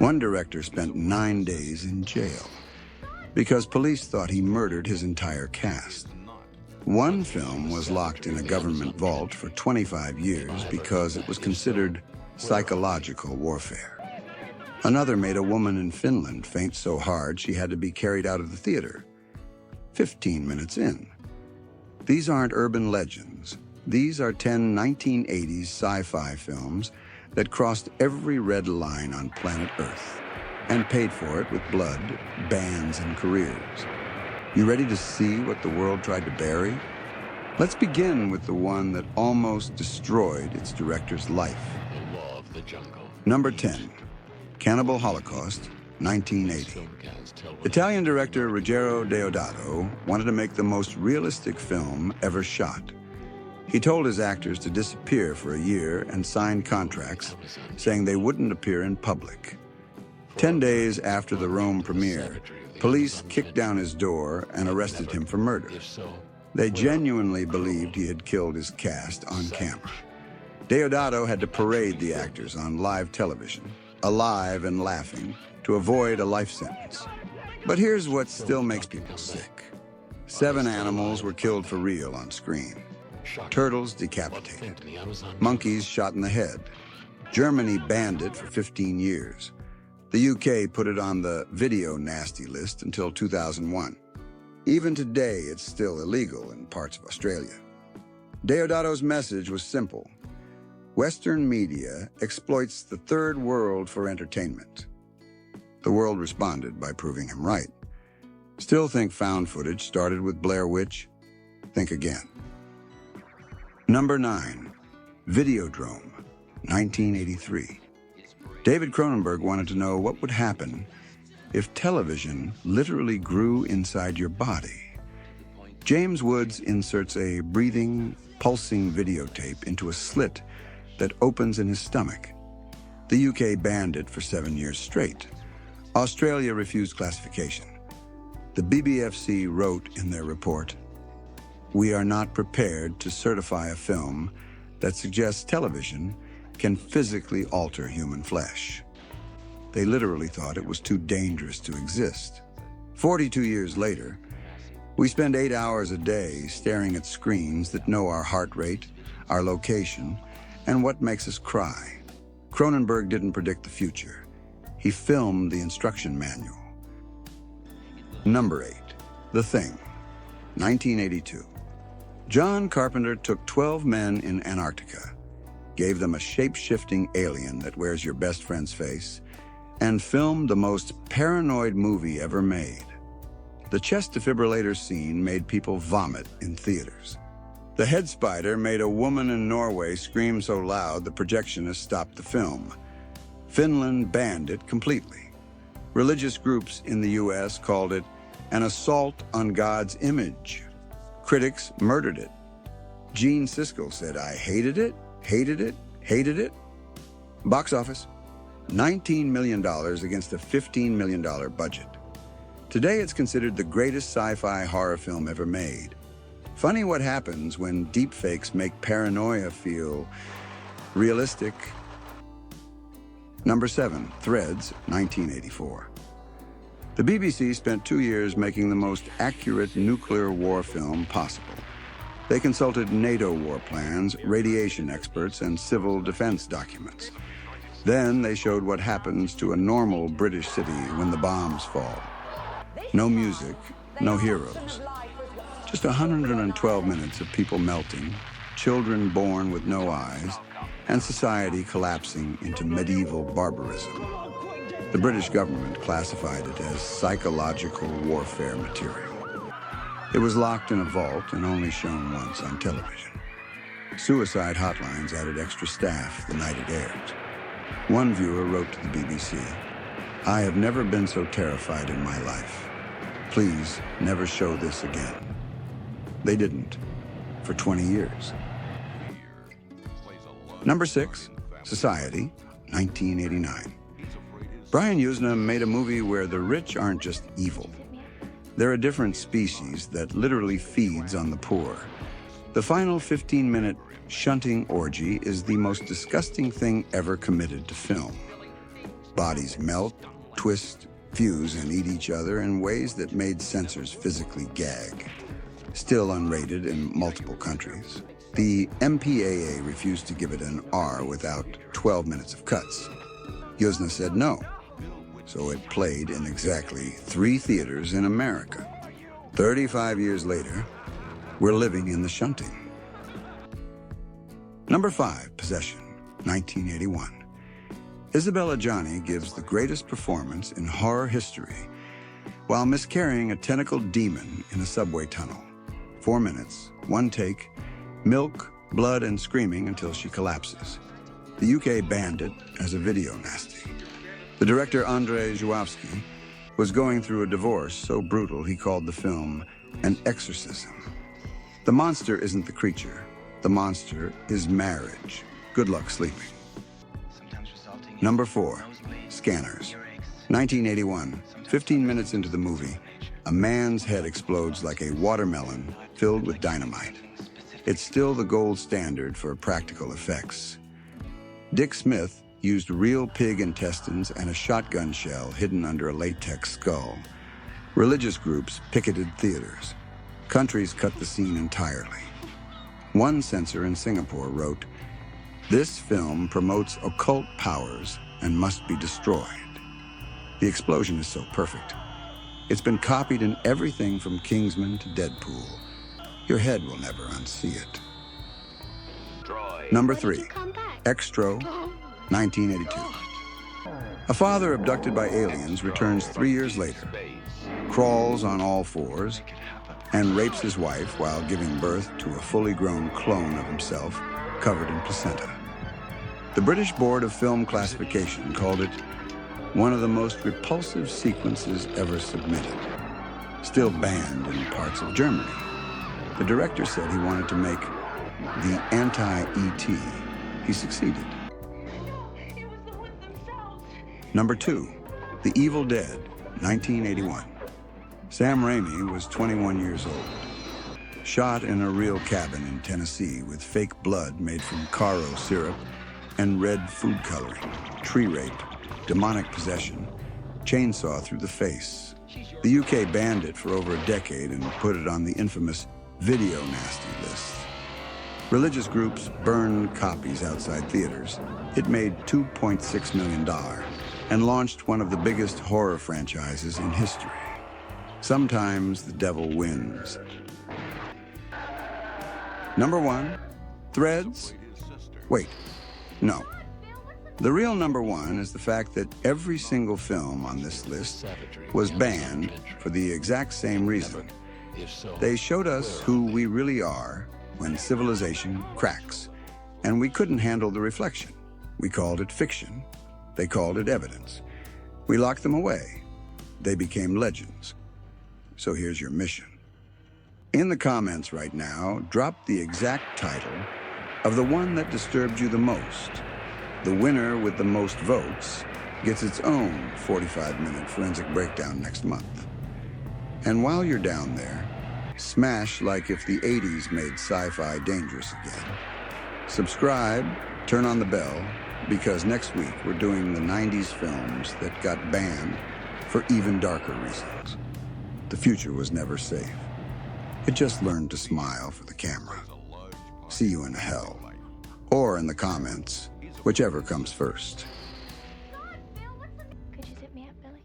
One director spent 9 days in jail because police thought he murdered his entire cast. One film was locked in a government vault for 25 years because it was considered psychological warfare. Another made a woman in Finland faint so hard she had to be carried out of the theater 15 minutes in. These aren't urban legends. These are 10 1980s sci-fi films that crossed every red line on planet Earth and paid for it with blood, bands, and careers. You ready to see what the world tried to bury? Let's begin with the one that almost destroyed its director's life. The law of the jungle. Number 10, Cannibal Holocaust, 1980. Italian director Ruggero Deodato wanted to make the most realistic film ever shot. He told his actors to disappear for a year and signed contracts saying they wouldn't appear in public. 10 days after the Rome premiere, police kicked down his door and arrested him for murder. They genuinely believed he had killed his cast on camera. Deodato had to parade the actors on live television, alive and laughing, to avoid a life sentence. But here's what still makes people sick. 7 animals were killed for real on screen. Turtles decapitated. Monkeys shot in the head. Germany banned it for 15 years. The UK put it on the video nasty list until 2001. Even today, it's still illegal in parts of Australia. Deodato's message was simple. Western media exploits the third world for entertainment. The world responded by proving him right. Still think found footage started with Blair Witch? Think again. Number 9, Videodrome, 1983. David Cronenberg wanted to know what would happen if television literally grew inside your body. James Woods inserts a breathing, pulsing videotape into a slit that opens in his stomach. The UK banned it for 7 years straight. Australia refused classification. The BBFC wrote in their report, "We are not prepared to certify a film that suggests television can physically alter human flesh." They literally thought it was too dangerous to exist. 42 years later, we spend 8 hours a day staring at screens that know our heart rate, our location, and what makes us cry. Cronenberg didn't predict the future. He filmed the instruction manual. Number 8, The Thing, 1982. John Carpenter took 12 men in Antarctica, gave them a shape-shifting alien that wears your best friend's face, and filmed the most paranoid movie ever made. The chest defibrillator scene made people vomit in theaters. The head spider made a woman in Norway scream so loud the projectionist stopped the film. Finland banned it completely. Religious groups in the US called it an assault on God's image. Critics murdered it. Gene Siskel said, "I hated it, hated it, hated it." Box office, $19 million against a $15 million budget. Today it's considered the greatest sci-fi horror film ever made. Funny what happens when deepfakes make paranoia feel realistic. Number 7, Threads, 1984. The BBC spent 2 years making the most accurate nuclear war film possible. They consulted NATO war plans, radiation experts, and civil defense documents. Then they showed what happens to a normal British city when the bombs fall. No music, no heroes. Just 112 minutes of people melting, children born with no eyes, and society collapsing into medieval barbarism. The British government classified it as psychological warfare material. It was locked in a vault and only shown once on television. Suicide hotlines added extra staff the night it aired. One viewer wrote to the BBC, "I have never been so terrified in my life. Please never show this again." They didn't, for 20 years. Number 6, Society, 1989. Brian Usna made a movie where the rich aren't just evil. They're a different species that literally feeds on the poor. The final 15-minute shunting orgy is the most disgusting thing ever committed to film. Bodies melt, twist, fuse, and eat each other in ways that made censors physically gag. Still unrated in multiple countries, the MPAA refused to give it an R without 12 minutes of cuts. Yuzna said no, so it played in exactly 3 theaters in America. 35 years later, we're living in the shunting. Number 5, Possession, 1981. Isabella Adjani gives the greatest performance in horror history while miscarrying a tentacled demon in a subway tunnel. 4 minutes, 1 take, milk, blood, and screaming until she collapses. The UK banned it as a video nasty. The director Andrzej Żuławski was going through a divorce so brutal he called the film an exorcism. The monster isn't the creature. The monster is marriage. Good luck sleeping. Number 4, Scanners. 1981, 15 minutes into the movie, a man's head explodes like a watermelon filled with dynamite. It's still the gold standard for practical effects. Dick Smith used real pig intestines and a shotgun shell hidden under a latex skull. Religious groups picketed theaters. Countries cut the scene entirely. One censor in Singapore wrote, "This film promotes occult powers and must be destroyed." The explosion is so perfect. It's been copied in everything from Kingsman to Deadpool. Your head will never unsee it. Number 3, Xtro, 1982. A father abducted by aliens returns 3 years later, crawls on all fours, and rapes his wife while giving birth to a fully grown clone of himself covered in placenta. The British Board of Film Classification called it one of the most repulsive sequences ever submitted, still banned in parts of Germany. The director said he wanted to make the Anti-E.T. He succeeded. Number 2, The Evil Dead, 1981. Sam Raimi was 21 years old. Shot in a real cabin in Tennessee with fake blood made from Caro syrup and red food coloring, tree rape, demonic possession, chainsaw through the face. The UK banned it for over a decade and put it on the infamous video nasty list. Religious groups burned copies outside theaters. It made $2.6 million and launched one of the biggest horror franchises in history. Sometimes the devil wins. Number 1, Threads. Wait, no. The real number 1 is the fact that every single film on this list was banned for the exact same reason. They showed us who we really are when civilization cracks, and we couldn't handle the reflection. We called it fiction. They called it evidence. We locked them away. They became legends. So here's your mission. In the comments right now, drop the exact title of the one that disturbed you the most. The winner with the most votes gets its own 45-minute forensic breakdown next month. And while you're down there, smash like if the 80s made sci-fi dangerous again. Subscribe, turn on the bell, because next week we're doing the 90s films that got banned for even darker reasons. The future was never safe. It just learned to smile for the camera. See you in hell. Or in the comments, whichever comes first. Could you zip me up, Billy?